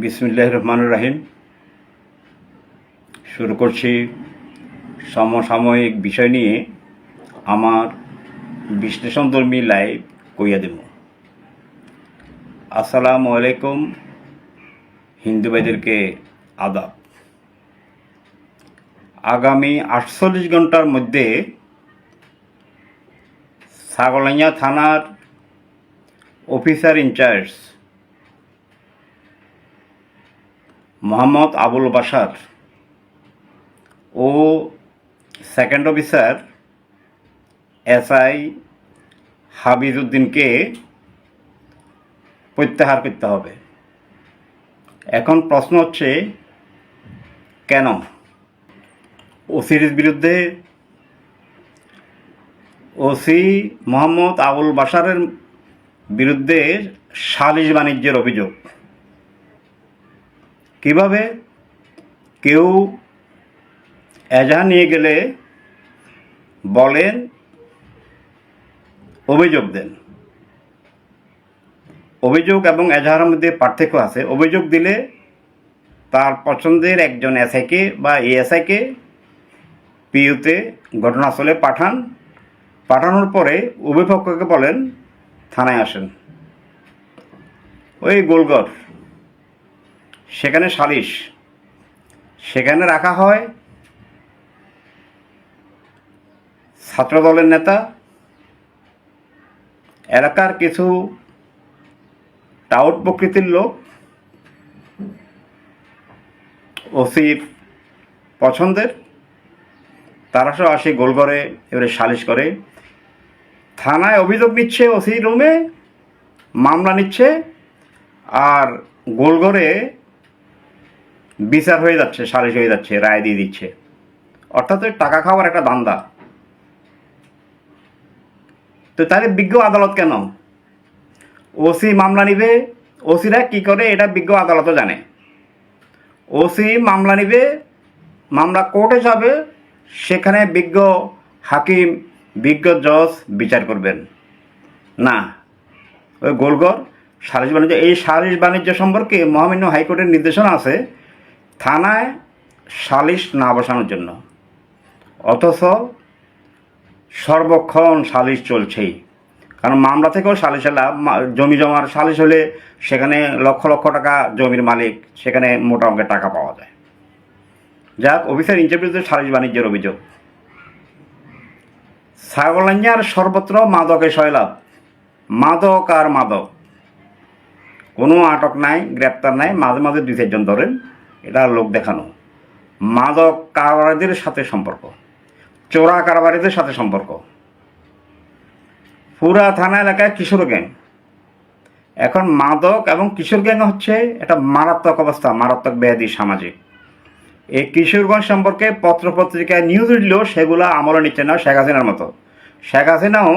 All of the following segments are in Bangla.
বিসমিল্লাহির রহমানির রহিম। শুরু করছি সমসাময়িক বিষয় নিয়ে আমার বিশ্লেষণধর্মী লাইভ কইয়া দেব। আসসালামু আলাইকুম, হিন্দু ভাইদেরকে আদাব। আগামী 48 ঘন্টার মধ্যে ছাগলাইয়া থানার অফিসার ইনচার্জ মোহাম্মদ আবুল বাশার ও সেকেন্ড অফিসার SI হাবিজউদ্দিনকে প্রত্যাহার করতে হবে। এখন প্রশ্ন হচ্ছে, কেন ওসির বিরুদ্ধে ওসি মোহাম্মদ আবুল বাশারের বিরুদ্ধে সালিশ বাণিজ্যের অভিযোগ? কিভাবে কেউ এজাহার নিয়ে গেলে বলেন অভিযোগ দেন। অভিযোগ এবং এজাহারের মধ্যে পার্থক্য আছে। অভিযোগ দিলে তার পছন্দের একজন SIকে বা ASIকে পিইউতে ঘটনাস্থলে পাঠানোর পরে উভয় পক্ষকে বলেন থানায় আসেন। ওই গোলঘর, সেখানে সালিশ, সেখানে রাখা হয় ছাত্রদলের নেতা, এলাকার কিছু টাউট প্রকৃতির লোক, ওসির পছন্দের, তারা সব আসে গোলঘরে, এবারে সালিশ করে। থানায় অভিযোগ নিচ্ছে, ওসি রুমে মামলা নিচ্ছে, আর গোলঘরে বিচার হয়ে যাচ্ছে, সালিশ হয়ে যাচ্ছে, রায় দিয়ে দিচ্ছে। অর্থাৎ ওই টাকা খাওয়ার একটা ধান্দা। তো তাহলে বিজ্ঞ আদালত কেন? ওসি মামলা নিবে, ওসিরা কি করে এটা বিজ্ঞ আদালতও জানে। ওসি মামলা নিবে, মামলা কোর্টে যাবে, সেখানে বিজ্ঞ হাকিম, বিজ্ঞ জজ বিচার করবেন। না, ওই গোলঘর সালিশ বাণিজ্য, এই সালিশ বাণিজ্য সম্পর্কে মহামান্য হাইকোর্টের নির্দেশনা আছে থানায় সালিশ না বসানোর জন্য। অথচ সর্বক্ষণ সালিশ চলছেই। কারণ মামলা থেকেও সালিশ লাভ, জমি জমার সালিশ হলে সেখানে লক্ষ লক্ষ টাকা জমির মালিক, সেখানে মোটা অঙ্কের টাকা পাওয়া যায়। যাক, অফিসার ইনচার্জের সালিশ বাণিজ্যের অভিযোগ। ছাগলাইয়ার সর্বত্র মাদকে সয়লাভ, মাদক আর মাদক, কোনো আটক নাই, গ্রেপ্তার নাই, মাঝে মাঝে 2-4 জন ধরেন, এটা লোক দেখানো। মাদক কারবারিদের সাথে সম্পর্ক, চোরা কারবারিদের সাথে সম্পর্ক। পুরা থানা এলাকায় কিশোর গ্যাং। এখন মাদক এবং কিশোর গ্যাং হচ্ছে একটা মারাত্মক অবস্থা, মারাত্মক ব্যাধি সামাজিক। এই কিশোরগঞ্জ সম্পর্কে পত্রপত্রিকায় নিউজ উঠলেও সেগুলো আমলে নিচ্ছে না। শেখ হাসিনার মতো, শেখ হাসিনাও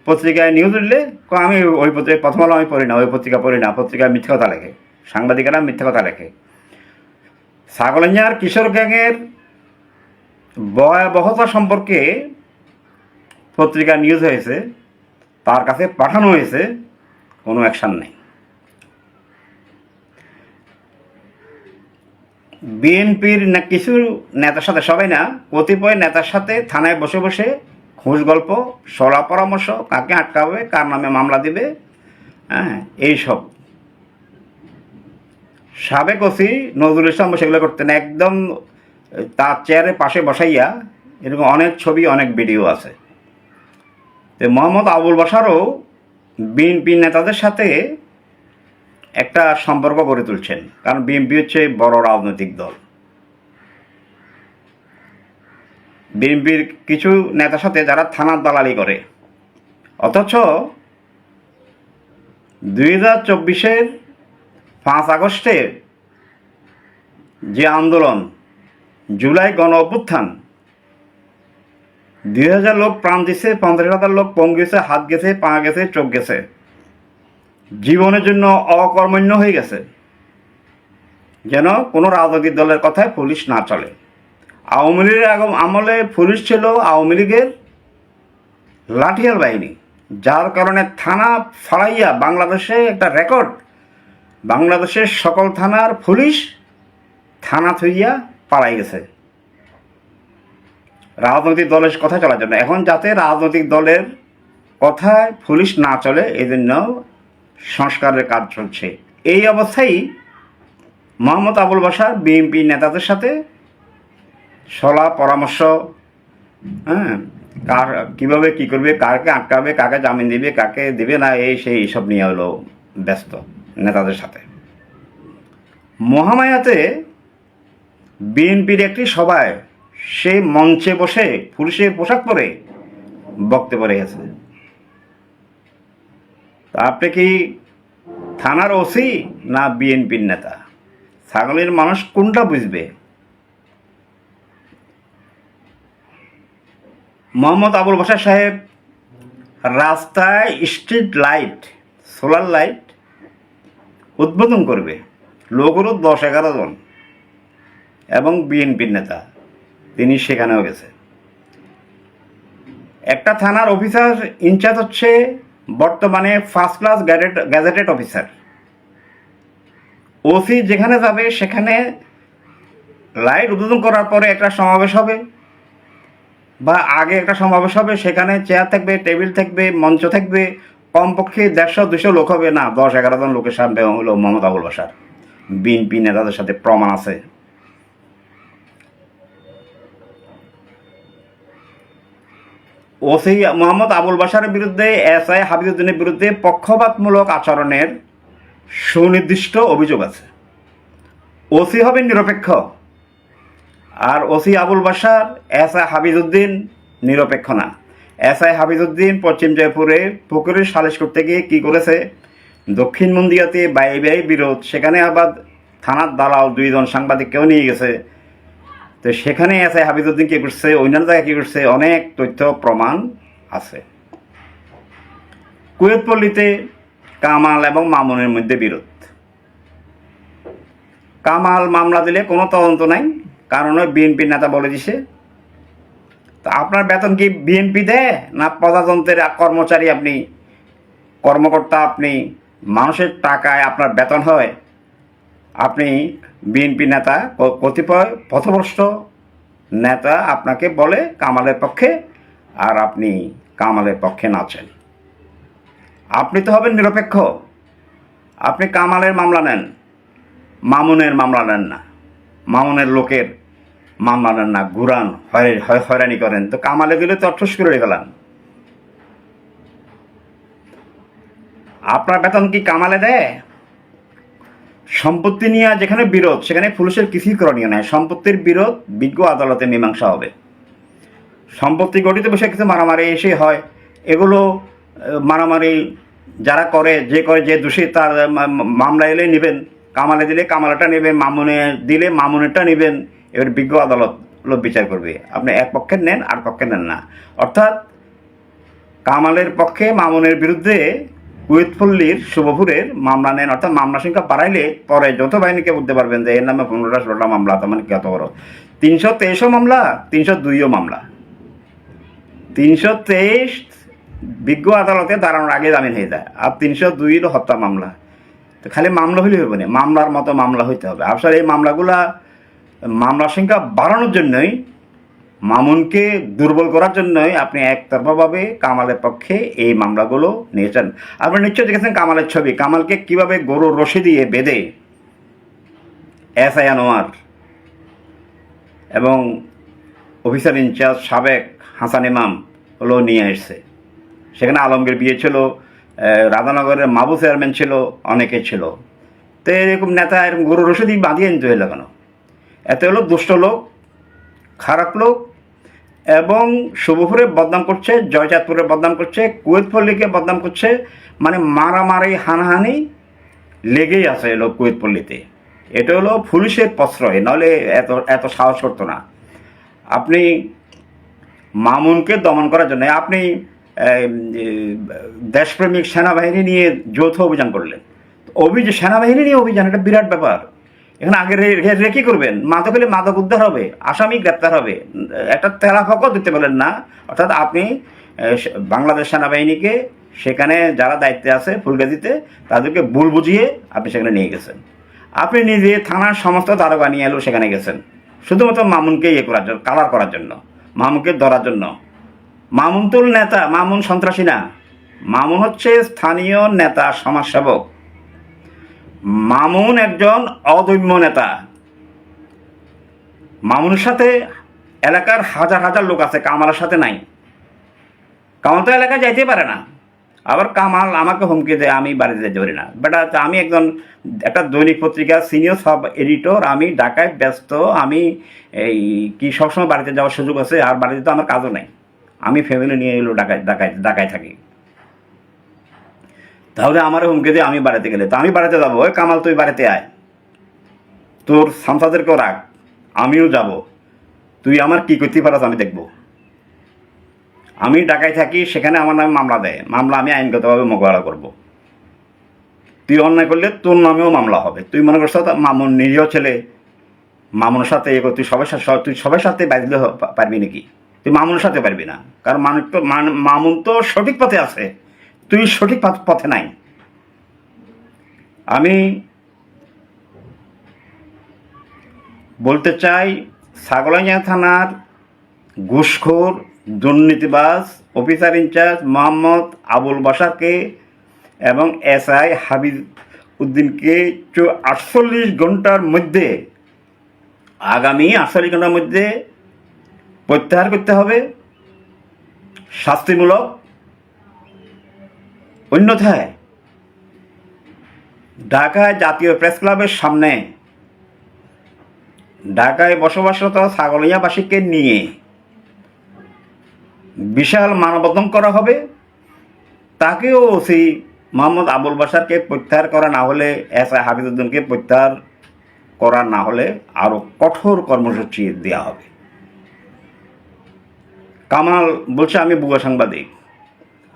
পত্রিকায় নিউজ উঠলে আমি ওই পত্রিকা, প্রথম আলো আমি পড়ি না, ওই পত্রিকা পড়ি না, পত্রিকায় মিথ্যে কথা লেখে, সাংবাদিকেরা মিথ্যে কথা লেখে। ছাগলাইয়ার কিশোর গ্যাংয়ের ভয়াবহতা সম্পর্কে পত্রিকা নিউজ হয়েছে, তার কাছে পাঠানো হয়েছে, কোনো অ্যাকশান নেই। বিএনপির না কিছু নেতার সাথে, সবাই না, কতিপয় নেতার সাথে থানায় বসে বসে খোঁজ গল্প, সলা পরামর্শ, কাকে আটকাবে, কার নামে মামলা দিবে, এইসব। সাবেক ওসি নজরুল ইসলাম সেগুলো করতেন, একদম তার চেয়ারের পাশে বসাইয়া। এরকম অনেক ছবি, অনেক ভিডিও আছে। তো মোহাম্মদ আবুল বাশারও বিএনপি নেতাদের সাথে একটা সম্পর্ক গড়ে তুলছেন, কারণ বিএনপি হচ্ছে বড় রাজনৈতিক দল। বিএনপির কিছু নেতার সাথে যারা থানার দালালি করে। অথচ 2024-এর 5 আগস্টে যে আন্দোলন, জুলাই গণ অভ্যুত্থান, 2000 লোক প্রাণ দিছে, 50,000 লোক পং গেছে, হাত গেছে, পা গেছে, চোখ গেছে, জীবনের জন্য অকর্মণ্য হয়ে গেছে। যেন কোনো রাজনৈতিক দলের কথায় পুলিশ না চলে। আওয়ামী লীগের আমলে পুলিশ ছিল আওয়ামী লীগের লাঠিয়াল বাহিনী, যার কারণে থানা ফালাইয়া বাংলাদেশে একটা রেকর্ড বাংলাদেশের সকল থানার পুলিশ থানা থইয়া পালাই গেছে রাজনৈতিক দলের কথা চলার জন্য। এখন যাতে রাজনৈতিক দলের কথায় পুলিশ না চলে, এই জন্য সংস্কারের কাজ চলছে। এই অবস্থায় মোহাম্মদ আবুল বাশার বিএনপি নেতাদের সাথে সলা পরামর্শ, কার কীভাবে কী করবে, কাকে আটকাবে, কাকে জামিন দিবে, কাকে দিবে না, এই সেই এইসব নিয়ে হলো ব্যস্ত নেতাদের সাথে। মহামায়াতে বিএনপির একটি সভায় সে মঞ্চে বসে পুলিশের পোশাক পরে বক্তব্য রেখেছে। আপনি কি থানার ওসি না বিএনপির নেতা? ছাগলের মানুষ কোনটা বুঝবে? মোহাম্মদ আবুল বাশার সাহেব রাস্তায় স্ট্রিট লাইট, সোলার লাইট উদ্বোধন করবে, লোক হলো 10-11 জন এবং বিএনপির নেতা, তিনি সেখানেও গেছে। একটা থানার অফিসার ইনচার্জ হচ্ছে বর্তমানে first class gazetted officer. OC যেখানে যাবে সেখানে লাইট উদ্বোধন করার পরে একটা সমাবেশ হবে বা আগে একটা সমাবেশ হবে, সেখানে চেয়ার থাকবে, টেবিল থাকবে, মঞ্চ থাকবে, কমপক্ষে 150-200 লোক হবে না, 10-11 জন লোকের সামনে হলো মোহাম্মদ আবুল বাশার। বিএনপি নেতাদের সাথে প্রমাণ আছে। ওসি মোহাম্মদ আবুল বাশারের বিরুদ্ধে এসআই হাবিবুদ্দিনের বিরুদ্ধে পক্ষপাতমূলক আচরণের সুনির্দিষ্ট অভিযোগ আছে। ওসি হবে নিরপেক্ষ, আর ওসি আবুল বাশার এসআই হাবিবুদ্দিন নিরপেক্ষ না। এসআই হাবিবুদ্দিন পশ্চিম জয়পুরে পুকুরের সালিশ করতে গিয়ে কী করেছে, দক্ষিণ মন্দিয়াতে ব্যয় বিরোধ, সেখানে আবার থানার দালাল 2 জন সাংবাদিককেও নিয়ে গেছে। তো সেখানে এসআই হাবিবুদ্দিন কী করছে, অন্যান্য জায়গায় কী করছে, অনেক তথ্য প্রমাণ আছে। কুয়েতপল্লীতে কামাল এবং মামুনের মধ্যে বিরোধ। কামাল মামলা দিলে কোনো তদন্ত নাই, কারণ ওই বিএনপির নেতা বলে দিছে। তা আপনার বেতন কি বিএনপি দেয় না প্রজাতন্ত্রের কর্মচারী? আপনি কর্মকর্তা, আপনি মানুষের টাকায় আপনার বেতন হয়। আপনি বিএনপি নেতা, কতিপয় পথভ্রষ্ট নেতা আপনাকে বলে কামালের পক্ষে, আর আপনি কামালের পক্ষে নাচেন। আপনি তো হবেন নিরপেক্ষ। আপনি কামালের মামলা নেন, মামুনের মামলা নেন না, মামুনের লোকের মামলা নেন না, ঘুরান, হয়রানি করেন। তো কামালে দিলে তো অঠস করে ফেলান। আপনার বেতন কি কামালে দেয়? সম্পত্তি নিয়ে যেখানে বিরোধ, সেখানে পুলিশের কিছুই করণীয় নেই। সম্পত্তির বিরোধ বিজ্ঞ আদালতে মীমাংসা হবে। সম্পত্তি গঠিত বিষয়ে কিছু মারামারি এসে হয়, এগুলো মারামারি যারা করে, যে দোষী তার মামলা এলে নেবেন, কামালে দিলে কামালাটা নেবেন, মামুনে দিলে মামুনেরটা নেবেন। এবার বিজ্ঞ আদালত বিচার করবে। আপনি এক পক্ষের নেন, আর পক্ষে নেন না। অর্থাৎ কামালের পক্ষে মামুনের বিরুদ্ধে কুয়েতপল্লীর শুভপুরের মামলা নেন, অর্থাৎ মামলা সংখ্যা বাড়াইলে পরে যৌথ বাহিনীকে বলতে পারবেন যে এর নামে 15টা-16টা মামলা, তার মানে কত বড়। 323ও মামলা, 302ও মামলা। 323 বিজ্ঞ আদালতে দাঁড়ানোর আগে জামিন হয়ে যায়, আর 302 হলো হত্যা মামলা। তো খালি মামলা হইলে হবে না, মামলার মতো মামলা হইতে হবে। আসলে এই মামলাগুলা মামলার সংখ্যা বাড়ানোর জন্যই, মামুনকে দুর্বল করার জন্যই আপনি একতরফাভাবে কামালের পক্ষে এই মামলাগুলো নিয়েছেন। আপনি নিশ্চয় দেখেছেন কামালের ছবি, কামালকে কিভাবে গরুর রশি দিয়ে বেঁধে এসআই আনোয়ার এবং অফিসার ইনচার্জ সাবেক হাসান ইমাম হলো নিয়ে এসছে। সেখানে আলমগীর বিয়ে ছিল, রাধানগরের মাবু চেয়ারম্যান ছিল, অনেকে ছিল। তো এরকম নেতা এরকম গরুর রশি দিয়ে বাঁধিয়ে নিতে হইল কেন? এত হলো দুষ্ট লোক, খারাপ লোক, এবং শুভপুরে বদনাম করছে, জয়চাঁদপুরে বদনাম করছে, কুয়েতপল্লীকে বদনাম করছে। মানে মারামারি হানাহানি লেগেই আছে এলো কুয়েতপল্লীতে। এটা হলো পুলিশের প্রশ্রয়, নাহলে এত সাহস করতো না। আপনি মামুনকে দমন করার জন্য আপনি দেশপ্রেমিক সেনাবাহিনী নিয়ে যৌথ অভিযান করলেন। সেনাবাহিনী নিয়ে অভিযান, এটা বিরাট ব্যাপার। এখানে আগে রেখে করবেন, মাদক হলে মাদক উদ্ধার হবে, আসামি গ্রেপ্তার হবে, একটা তেলাফাকও দিতে পারলেন না। অর্থাৎ আপনি বাংলাদেশ সেনাবাহিনীকে সেখানে যারা দায়িত্বে আছে ফুলগাজীতে তাদেরকে ভুল বুঝিয়ে আপনি সেখানে নিয়ে গেছেন। আপনি নিজে থানার সমস্ত দারোগা নিয়ে এলেও সেখানে গেছেন শুধুমাত্র মামুনকে ইয়ে করার জন্য, কালার করার জন্য, মামুনকে ধরার জন্য। মামুন তো নেতা, মামুন সন্ত্রাসী না। মামুন হচ্ছে স্থানীয় নেতা, সমাজসেবক। মামুন একজন অদম্য নেতা। মামুনের সাথে এলাকার হাজার হাজার লোক আছে, কামালের সাথে নাই। কামাল তো এলাকায় যাইতে পারে না, আবার কামাল আমাকে হুমকি দেয় আমি বাড়িতে যেতে পারি না। বেটা, আমি একজন একটা দৈনিক পত্রিকার সিনিয়র সাব এডিটর, আমি ঢাকায় ব্যস্ত, আমি এই কি সবসময় বাড়িতে যাওয়ার সুযোগ আছে? আর বাড়িতে তো আমার কাজও নেই, আমি ফ্যামিলি নিয়ে এলো ঢাকায় থাকি। তাহলে আমার হুমকি দিয়ে আমি বাড়িতে গেলে তো আমি বাড়িতে যাবো। ওই কামাল তুই বাড়িতে আয়, তোর সামসাদেরকেও রাখ, আমিও যাব, তুই আমার কি করতে পারাস আমি দেখব। আমি ঢাকায় থাকি, সেখানে আমার নামে মামলা দেয়, মামলা আমি আইনগতভাবে মোকাবেলা করব। তুই অন্যায় করলে তোর নামেও মামলা হবে। তুই মনে করছ মামুন নিরীহ ছেলে, মামুনের সাথে তুই সবার সাথে বাজলে পারবি নাকি? তুই মামুনের সাথে পারবি না, কারণ মামুন তো সঠিক পথে আছে, তুই সঠিক পথে নাই। আমি বলতে চাই, ছাগলাইয়া থানার ঘুষখোর দুর্নীতিবাজ অফিসার ইনচার্জ মোহাম্মদ আবুল বাশারকে এবং SI হাবিব উদ্দিনকে 48 ঘন্টার মধ্যে, আগামী 48 ঘন্টার মধ্যে প্রত্যাহার করতে হবে শাস্তিমূলক। অন্যথায় ঢাকায় জাতীয় প্রেস ক্লাবের সামনে ঢাকায় বসবাসরত ছাগলিয়াবাসীকে নিয়ে বিশাল মানববন্ধন করা হবে। তাকেও ওসি মোহাম্মদ আবুল বাশারকে প্রত্যাহার করা না হলে, SI হাবিবুদ্দিনকে প্রত্যাহার করা না হলে আরও কঠোর কর্মসূচি দেওয়া হবে। কামাল বলছে আমি ভুয়া সাংবাদিক।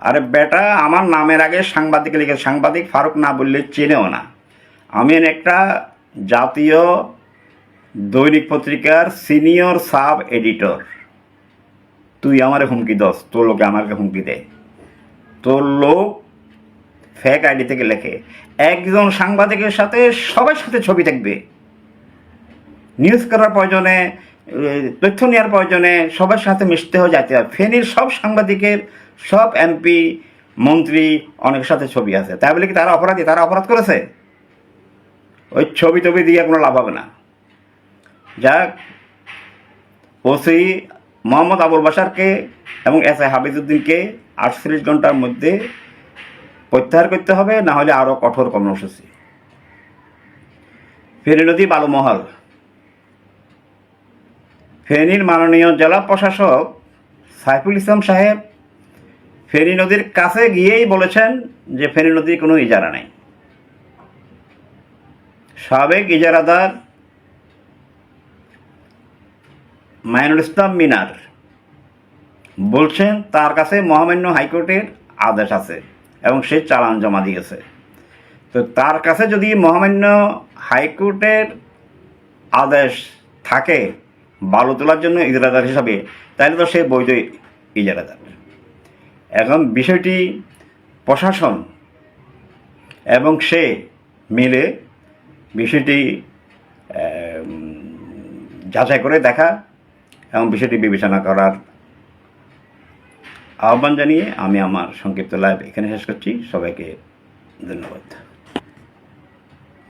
আরে বেটা, আমার নামের আগে সাংবাদিক লিখে, সাংবাদিক ফারুক না বললে চেনেও না। আমি একটা জাতীয় দৈনিক পত্রিকার সিনিয়র সাব এডিটর। তুই আমারে হুমকি দস, তোর লোকে আমাকে হুমকি দেয়, তোর লোক ফেক আইডি থেকে লেখে। একজন সাংবাদিকের সাথে সবার সাথে ছবি থাকবে, নিউজ করার প্রয়োজনে, তথ্য নেওয়ার প্রয়োজনে সবার সাথে মিশতে হয়ে যাইতে হবে। ফেনীর সব সাংবাদিকের, সব MP মন্ত্রী অনেকের সাথে ছবি আছে। তাই বলে কি তারা অপরাধী? তারা অপরাধ করেছে? ওই ছবি দিয়ে কোনো লাভ হবে না। যাক, ওসি মোহাম্মদ আবুল বাশারকে এবং SI হাবিবুদ্দিনকে 48 ঘন্টার মধ্যে প্রত্যাহার করতে হবে, না হলে আরও কঠোর কর্মসূচি। ফেনী নদী বালুমহল। ফেনীর মাননীয় জেলা প্রশাসক সাইফুল ইসলাম সাহেব ফেনী নদীর কাছে গিয়েই বলেছেন যে ফেনী নদীর কোনো ইজারা নেই। সাবেক ইজারাদার মাইনুল ইসলাম মিনার বলছেন তার কাছে মহামান্য হাইকোর্টের আদেশ আছে এবং সে চালান জমা দিয়েছে। তো তার কাছে যদি মহামান্য হাইকোর্টের আদেশ থাকে বালু তোলার জন্য ইজারাদার হিসাবে, তাহলে তো সে বৈধ ইজারাদার। এখন বিষয়টি প্রশাসন এবং সে মিলে বিষয়টি যাচাই করে দেখা এবং বিষয়টি বিবেচনা করার আহ্বান জানিয়ে আমি আমার সংক্ষিপ্ত লাইভ এখানে শেষ করছি। সবাইকে ধন্যবাদ।